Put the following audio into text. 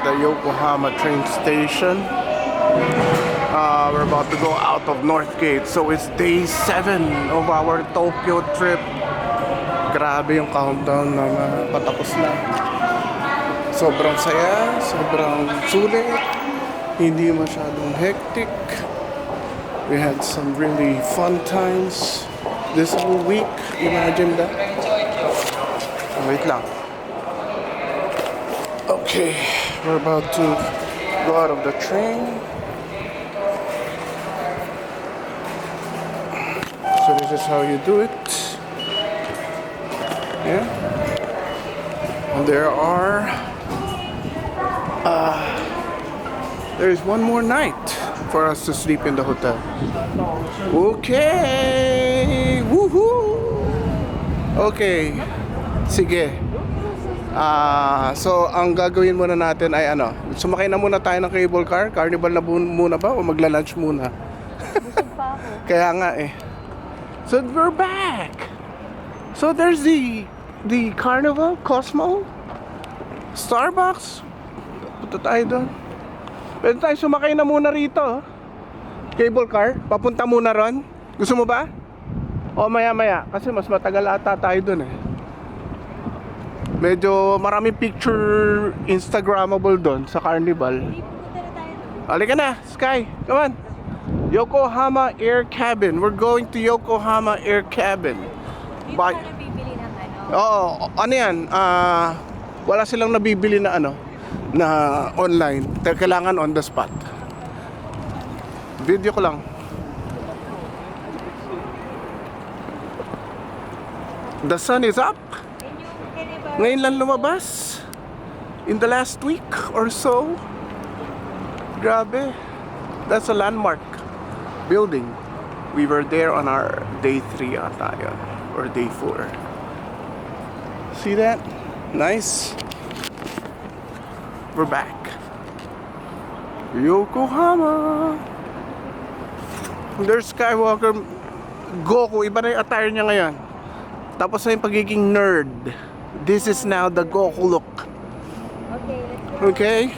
the Yokohama train station. We're about to go out of Northgate. So it's day 7 of our Tokyo trip. Grabe yung countdown na patapos na. Sobrang saya, sobrang sulit. Hindi masyadong hectic. We had some really fun times this whole week. Imagine that. Wait lang. Okay, we're about to go out of the train. So this is how you do it. Yeah. And there's one more night for us to sleep in the hotel. Okay. Woohoo. Okay. Sige. So ang gagawin muna natin ay sumakay na muna tayo ng cable car. Carnival na muna ba o magla-lunch muna? Busog pa ako. Kaya nga eh. So we're back. So there's the Carnival, Cosmo, Starbucks. Punta tayo doon. Pwede tayo sumakay na muna rito. Cable car, papunta muna ron. Gusto mo ba? O maya-maya, kasi mas matagal ata tayo doon eh. Medyo maraming picture Instagrammable doon sa Carnival. Punta na tayo doon. Halika na, Sky, come on. Yokohama Air Cabin. We're going to Yokohama Air Cabin. Dito Bye. ka na bibili ng Oo, ano yan? Wala silang nabibili na na online. Kailangan on the spot. Video ko lang. The sun is up. Ngayon lang lumabas. In the last week or so. Grabe. That's a landmark building. We were there on our day 3 ata yun, or day 4. See that? Nice. We're back. Yokohama. There's Skywalker. Goku, iba na yung attire niya ngayon. Tapos na yung pagiging nerd. This is now the Goku look. Okay, let's go. Okay?